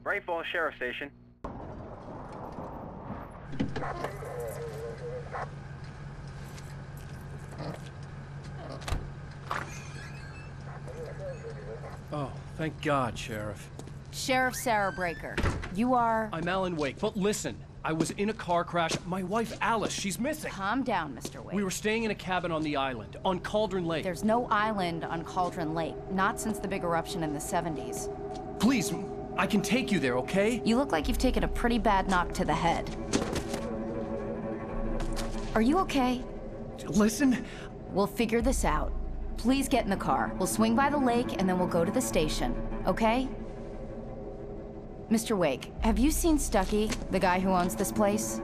Bright Falls Sheriff Station. Oh, thank God, Sheriff. Sheriff Sarah Breaker. You are... I'm Alan Wake, but listen. I was in a car crash. My wife, Alice, she's missing. Calm down, Mr. Wake. We were staying in a cabin on the island, on Cauldron Lake. There's no island on Cauldron Lake. Not since the big eruption in the 70s. Please, I can take you there, okay? You look like you've taken a pretty bad knock to the head. Are you okay? Listen. We'll figure this out. Please get in the car. We'll swing by the lake and then we'll go to the station, okay? Mr. Wake, have you seen Stucky, the guy who owns this place?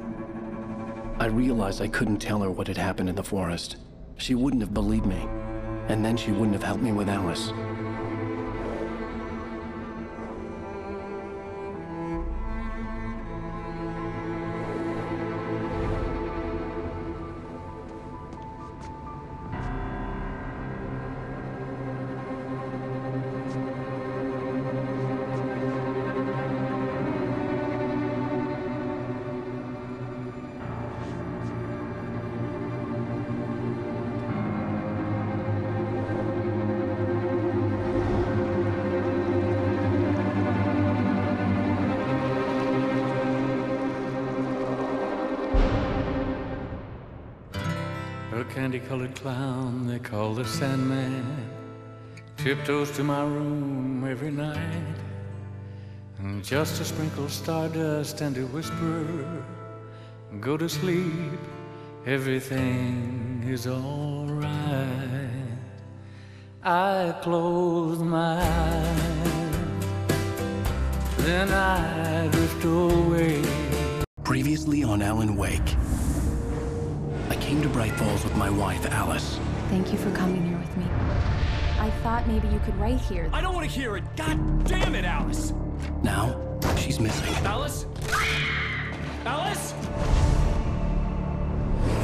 I realized I couldn't tell her what had happened in the forest. She wouldn't have believed me. And then she wouldn't have helped me with Alice. A candy-colored clown they call the Sandman tiptoes to my room every night, and just to sprinkle stardust and to whisper, go to sleep, everything is all right. I close my eyes, then I drift away. Previously on Alan Wake. I came to Bright Falls with my wife, Alice. Thank you for coming here with me. I thought maybe you could write here. I don't want to hear it. God damn it, Alice. Now, she's missing. Alice? Alice?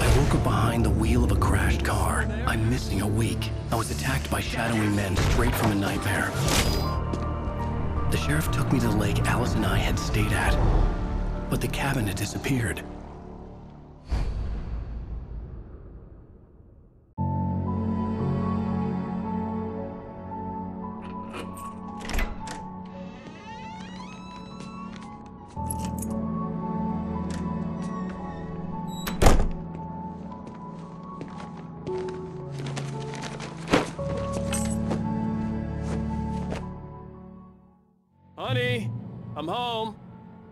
I woke up behind the wheel of a crashed car. I'm missing a week. I was attacked by shadowy men straight from a nightmare. The sheriff took me to the lake Alice and I had stayed at, but the cabin had disappeared. Honey, I'm home.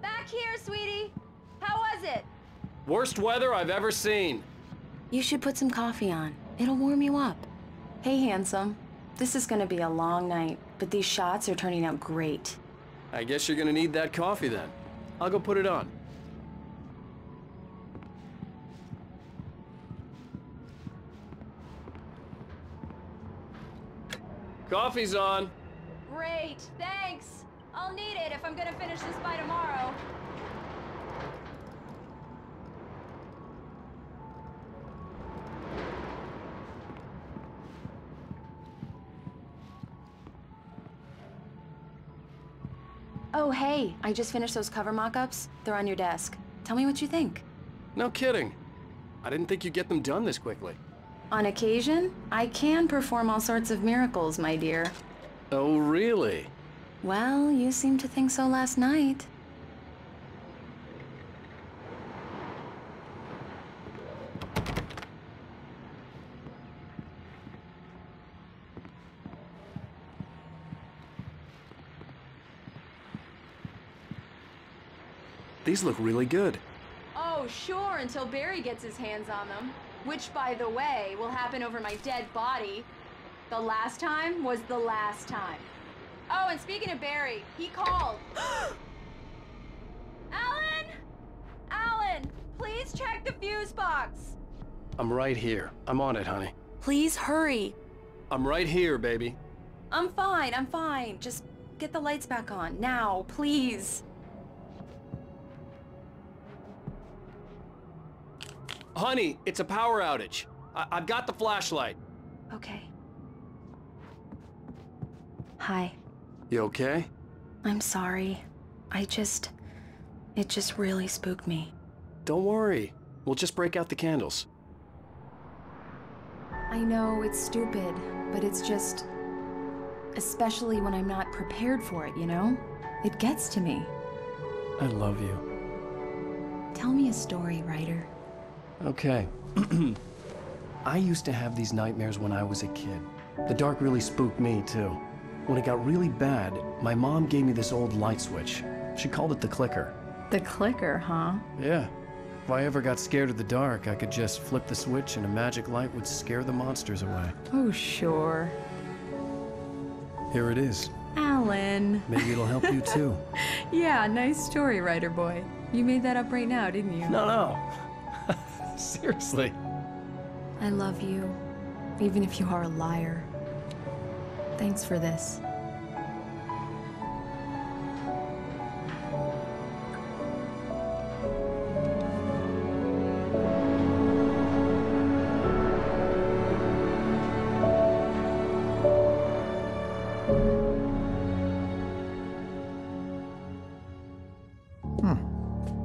Back here, sweetie. How was it? Worst weather I've ever seen. You should put some coffee on. It'll warm you up. Hey, handsome. This is gonna be a long night, but these shots are turning out great. I guess you're gonna need that coffee then. I'll go put it on. Coffee's on. Great, thanks. I'll need it if I'm gonna finish this by tomorrow. Oh, hey, I just finished those cover mock-ups. They're on your desk. Tell me what you think. No kidding. I didn't think you'd get them done this quickly. On occasion, I can perform all sorts of miracles, my dear. Oh, really? Well, you seemed to think so last night. These look really good. Oh, sure, until Barry gets his hands on them. Which, by the way, will happen over my dead body. The last time was the last time. Oh, and speaking of Barry, he called. Alan! Alan, please check the fuse box. I'm right here. I'm on it, honey. Please hurry. I'm right here, baby. I'm fine. Just get the lights back on, now, please. Honey, it's a power outage. I've got the flashlight. Okay. Hi. You okay? I'm sorry. It just really spooked me. Don't worry. We'll just break out the candles. I know it's stupid, but it's just... especially when I'm not prepared for it, you know? It gets to me. I love you. Tell me a story, writer. Okay. I used to have these nightmares when I was a kid. The dark really spooked me, too. When it got really bad, my mom gave me this old light switch. She called it the clicker. The clicker, huh? Yeah. If I ever got scared of the dark, I could just flip the switch and a magic light would scare the monsters away. Oh, sure. Here it is. Alan. Maybe it'll help you, too. Yeah, nice story, writer boy. You made that up right now, didn't you? No. Seriously. I love you, even if you are a liar. Thanks for this.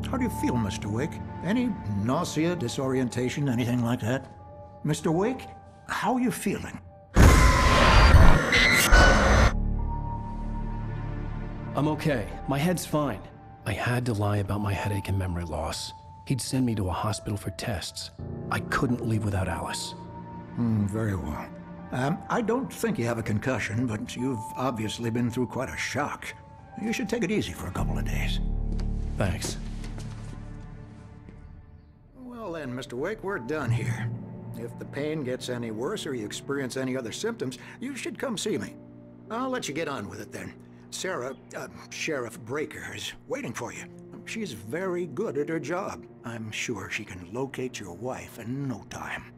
How do you feel, Mr. Wake? Any nausea, disorientation, anything like that? Mr. Wake, how are you feeling? I'm okay. My head's fine. I had to lie about my headache and memory loss. He'd send me to a hospital for tests. I couldn't leave without Alice. Very well. I don't think you have a concussion, but you've obviously been through quite a shock. You should take it easy for a couple of days. Thanks. Well then, Mr. Wake, we're done here. If the pain gets any worse or you experience any other symptoms, you should come see me. I'll let you get on with it then. Sarah, Sheriff Breaker, is waiting for you. She's very good at her job. I'm sure she can locate your wife in no time.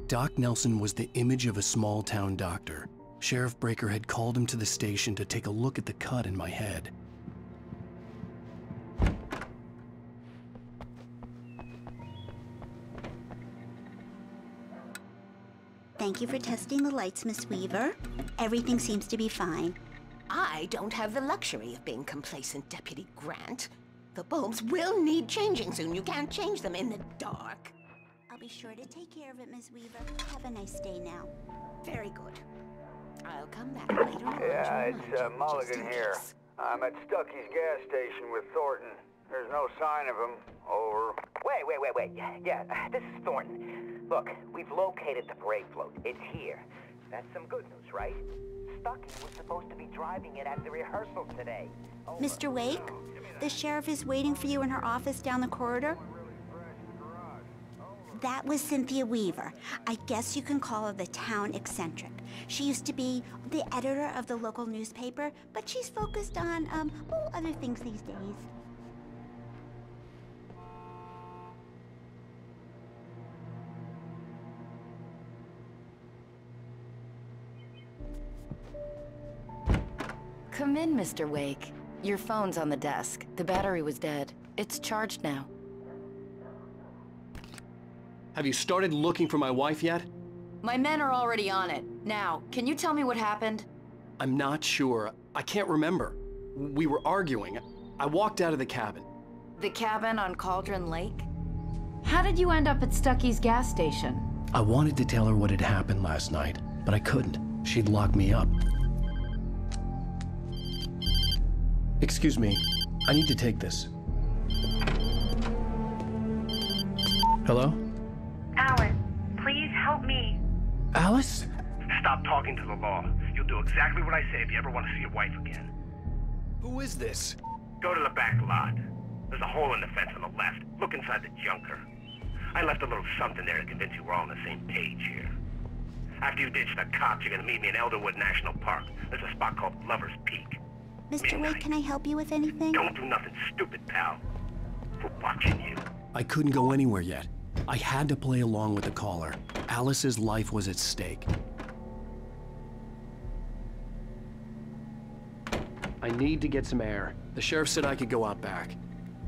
Doc Nelson was the image of a small-town doctor. Sheriff Breaker had called him to the station to take a look at the cut in my head. Thank you for testing the lights, Miss Weaver. Everything seems to be fine. I don't have the luxury of being complacent, Deputy Grant. The bulbs will need changing soon. You can't change them in the dark. I'll be sure to take care of it, Miss Weaver. Have a nice day now. Very good. I'll come back later on. Yeah, it's Mulligan here. I'm at Stucky's gas station with Thornton. There's no sign of him. Over. Wait. Yeah, this is Thornton. Look, we've located the parade float. It's here. That's some good news, right? Stucky was supposed to be driving it at the rehearsal today. Over. Mr. Wake, the sheriff is waiting for you in her office down the corridor. That was Cynthia Weaver. I guess you can call her the town eccentric. She used to be the editor of the local newspaper, but she's focused on, other things these days. Come in, Mr. Wake. Your phone's on the desk. The battery was dead. It's charged now. Have you started looking for my wife yet? My men are already on it. Now, can you tell me what happened? I'm not sure. I can't remember. We were arguing. I walked out of the cabin. The cabin on Cauldron Lake? How did you end up at Stucky's gas station? I wanted to tell her what had happened last night, but I couldn't. She'd lock me up. Excuse me. I need to take this. Hello? Alan, please help me. Alice? Stop talking to the law. You'll do exactly what I say if you ever want to see your wife again. Who is this? Go to the back lot. There's a hole in the fence on the left. Look inside the junker. I left a little something there to convince you we're all on the same page here. After you ditch the cops, you're gonna meet me in Elderwood National Park. There's a spot called Lover's Peak. Mr. Wake, can I help you with anything? Don't do nothing stupid, pal. We're watching you. I couldn't go anywhere yet. I had to play along with the caller. Alice's life was at stake. I need to get some air. The sheriff said I could go out back.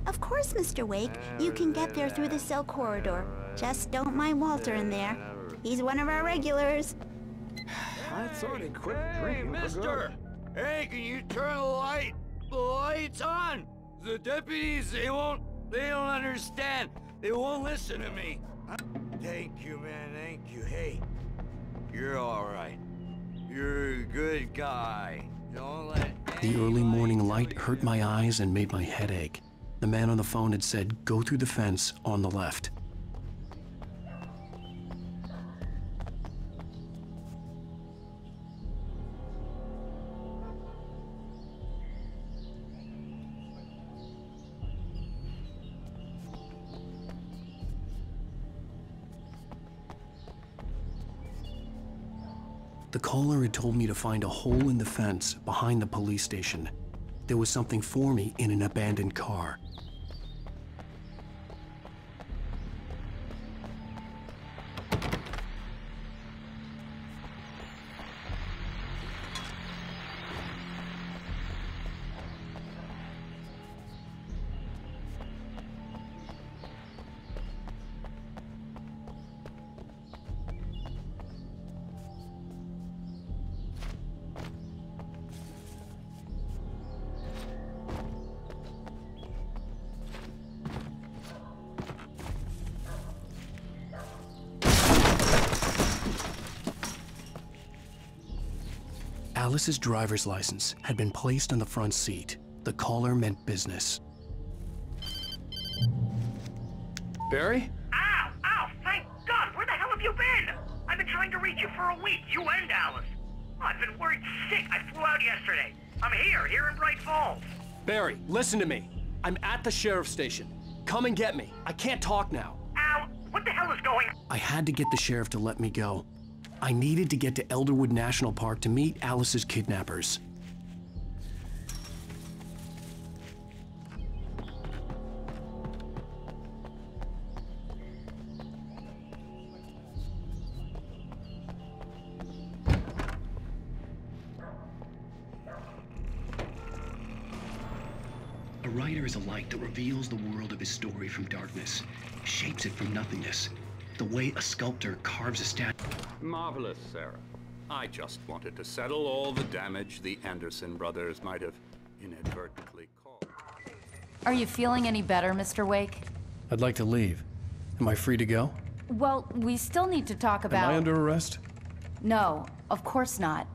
Of course, Mr. Wake. You can get there through the cell corridor. Just don't mind Walter in there. He's one of our regulars. I thought he quit drinking. Mister! Hey, can you turn the lights on? The deputies, they don't understand. They won't listen to me. Thank you, man, thank you. Hey, you're all right. You're a good guy. Don't let The early morning light hurt my eyes and made my head ache. The man on the phone had said, go through the fence on the left. The caller had told me to find a hole in the fence behind the police station. There was something for me in an abandoned car. Alice's driver's license had been placed on the front seat. The caller meant business. Barry? Ow! Ow! Thank God! Where the hell have you been? I've been trying to reach you for a week, you and Alice. Oh, I've been worried sick. I flew out yesterday. I'm here in Bright Falls. Barry, listen to me. I'm at the sheriff's station. Come and get me. I can't talk now. Al, what the hell is going on? I had to get the sheriff to let me go. I needed to get to Elderwood National Park to meet Alice's kidnappers. A writer is a light that reveals the world of his story from darkness, shapes it from nothingness. The way a sculptor carves a statue. Marvelous, Sarah. I just wanted to settle all the damage the Anderson brothers might have inadvertently caused. Are you feeling any better, Mr. Wake? I'd like to leave. Am I free to go? Well, we still need to talk about... Am I under arrest? No, of course not.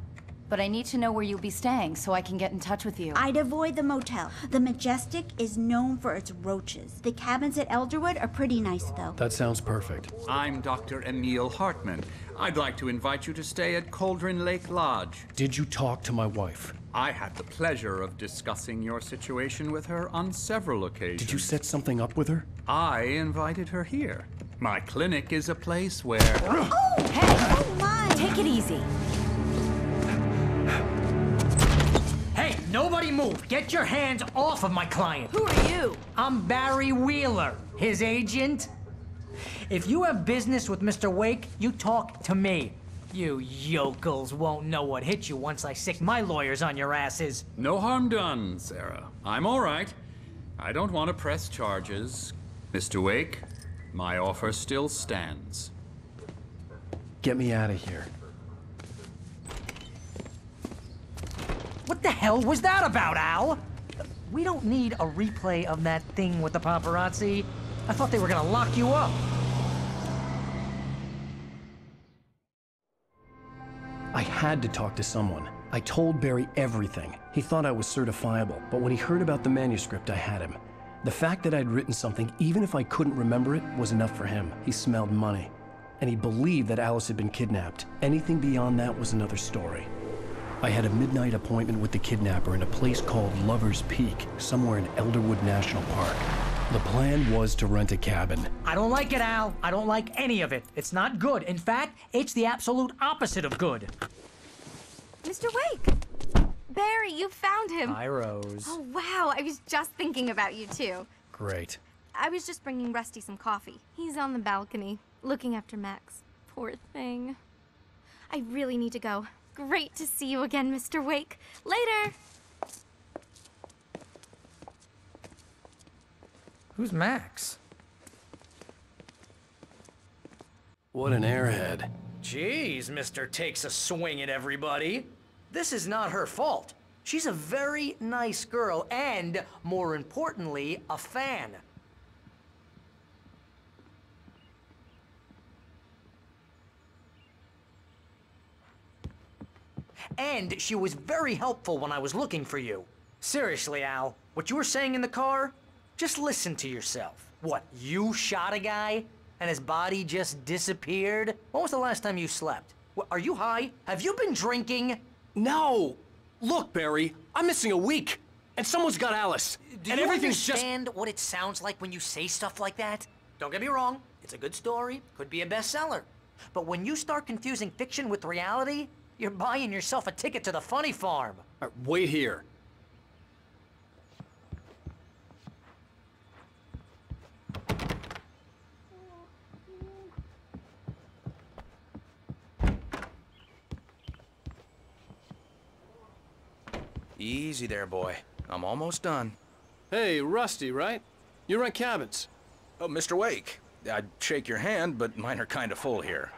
But I need to know where you'll be staying so I can get in touch with you. I'd avoid the motel. The Majestic is known for its roaches. The cabins at Elderwood are pretty nice, though. That sounds perfect. I'm Dr. Emil Hartman. I'd like to invite you to stay at Cauldron Lake Lodge. Did you talk to my wife? I had the pleasure of discussing your situation with her on several occasions. Did you set something up with her? I invited her here. My clinic is a place where... Oh! Hey! Oh, my! Take it easy. Hey, nobody move! Get your hands off of my client! Who are you? I'm Barry Wheeler, his agent. If you have business with Mr. Wake, you talk to me. You yokels won't know what hit you once I sick my lawyers on your asses. No harm done, Sarah. I'm all right. I don't want to press charges. Mr. Wake, my offer still stands. Get me out of here. What the hell was that about, Al? We don't need a replay of that thing with the paparazzi. I thought they were gonna lock you up. I had to talk to someone. I told Barry everything. He thought I was certifiable, but when he heard about the manuscript, I had him. The fact that I'd written something, even if I couldn't remember it, was enough for him. He smelled money. And he believed that Alice had been kidnapped. Anything beyond that was another story. I had a midnight appointment with the kidnapper in a place called Lover's Peak, somewhere in Elderwood National Park. The plan was to rent a cabin. I don't like it, Al. I don't like any of it. It's not good. In fact, it's the absolute opposite of good. Mr. Wake! Barry, you found him. Hi, Rose. Oh, wow. I was just thinking about you, too. Great. I was just bringing Rusty some coffee. He's on the balcony, looking after Max. Poor thing. I really need to go. Great to see you again, Mr. Wake. Later! Who's Max? What an airhead. Jeez, Mr. Takes a swing at everybody. This is not her fault. She's a very nice girl and, more importantly, a fan. And she was very helpful when I was looking for you. Seriously, Al, what you were saying in the car, just listen to yourself. What, you shot a guy and his body just disappeared? When was the last time you slept? What, are you high? Have you been drinking? No! Look, Barry, I'm missing a week, and someone's got Alice. Do and you everything's understand what it sounds like when you say stuff like that? Don't get me wrong, it's a good story, could be a bestseller. But when you start confusing fiction with reality, you're buying yourself a ticket to the funny farm. Wait here. Easy there, boy. I'm almost done. Hey, Rusty, right? You rent cabins. Oh, Mr. Wake. I'd shake your hand, but mine are kind of full here.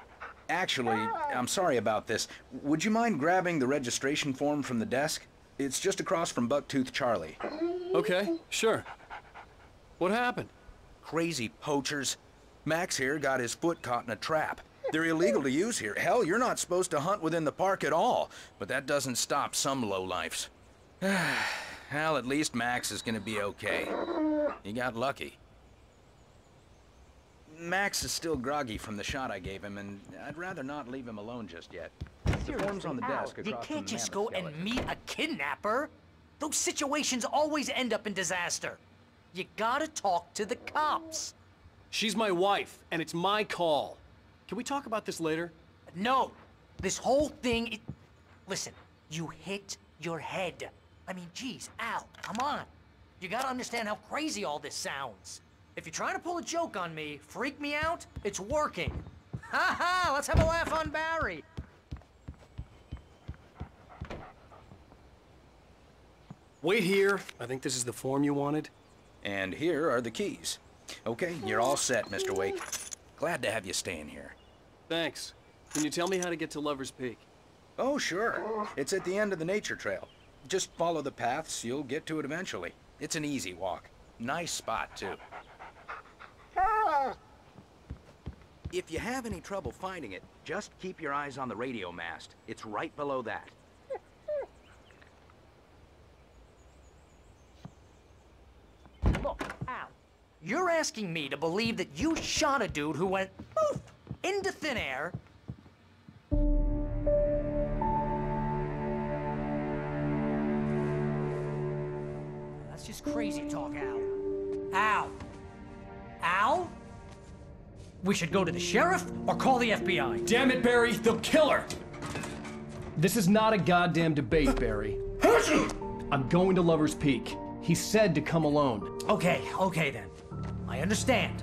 Actually, I'm sorry about this. Would you mind grabbing the registration form from the desk? It's just across from Bucktooth Charlie. Okay, sure. What happened? Crazy poachers. Max here got his foot caught in a trap. They're illegal to use here. Hell, you're not supposed to hunt within the park at all. But that doesn't stop some lowlifes. Well, at least Max is gonna be okay. He got lucky. Max is still groggy from the shot I gave him, and I'd rather not leave him alone just yet. The form's on the desk across You can't from the just go mammoth and meet a kidnapper. Those situations always end up in disaster. You gotta talk to the cops. She's my wife, and it's my call. Can we talk about this later? No. This whole thing, listen, you hit your head. I mean, geez, Al, come on. You gotta understand how crazy all this sounds. If you're trying to pull a joke on me, freak me out, it's working. Ha ha, let's have a laugh on Barry. Wait here. I think this is the form you wanted. And here are the keys. Okay, you're all set, Mr. Wake. Glad to have you staying here. Thanks. Can you tell me how to get to Lover's Peak? Oh, sure. It's at the end of the nature trail. Just follow the paths, you'll get to it eventually. It's an easy walk. Nice spot, too. If you have any trouble finding it, just keep your eyes on the radio mast. It's right below that. Look, Al, you're asking me to believe that you shot a dude who went poof into thin air. That's just crazy talk, Al. Al? Al? We should go to the sheriff or call the FBI. Damn it, Barry, they'll kill her! This is not a goddamn debate, Barry. I'm going to Lover's Peak. He said to come alone. Okay then. I understand.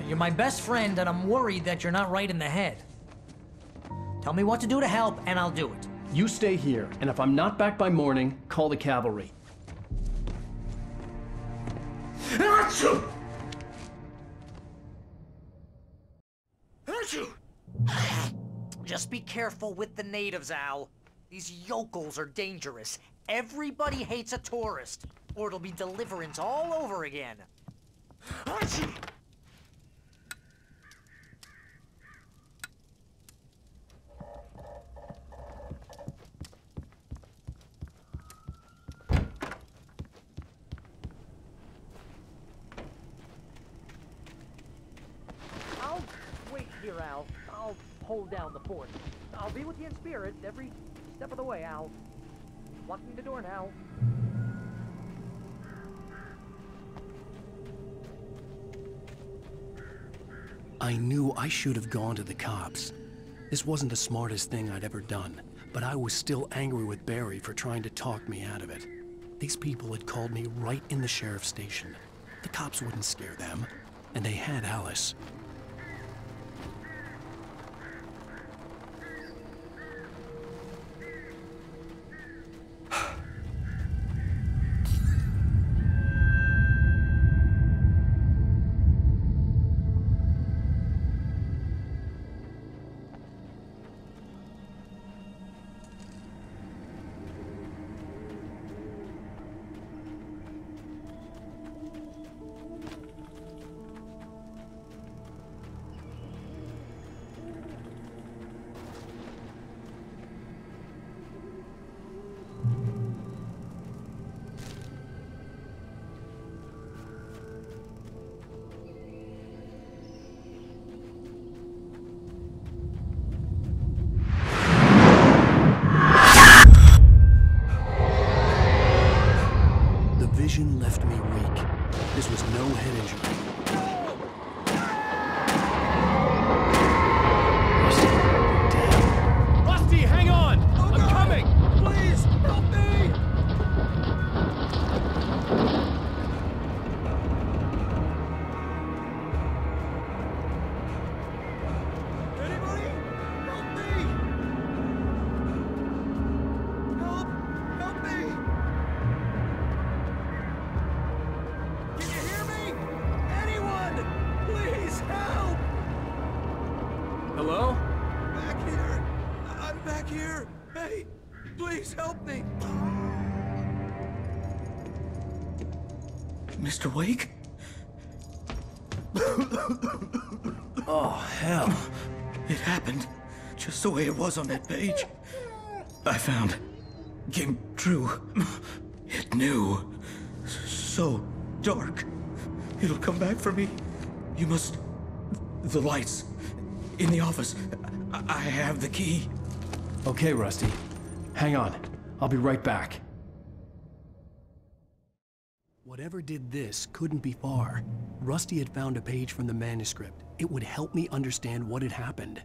You're my best friend, and I'm worried that you're not right in the head. Tell me what to do to help, and I'll do it. You stay here, and if I'm not back by morning, call the cavalry. Achoo! Just be careful with the natives, Al. These yokels are dangerous. Everybody hates a tourist, or it'll be Deliverance all over again. Achoo! I'll wait here, Al. I'll hold down the fort. I'll be with you in spirit every step of the way, Al. Locking the door now. I knew I should have gone to the cops. This wasn't the smartest thing I'd ever done, but I was still angry with Barry for trying to talk me out of it. These people had called me right in the sheriff's station. The cops wouldn't scare them, and they had Alice. Hello? Back here! I'm back here! Hey, please help me! Mr. Wake? Oh, hell. It happened just the way it was on that page. I found came true. It knew. So dark. It'll come back for me. You must... The lights. In the office. I have the key. Okay, Rusty. Hang on. I'll be right back. Whatever did this couldn't be far. Rusty had found a page from the manuscript. It would help me understand what had happened.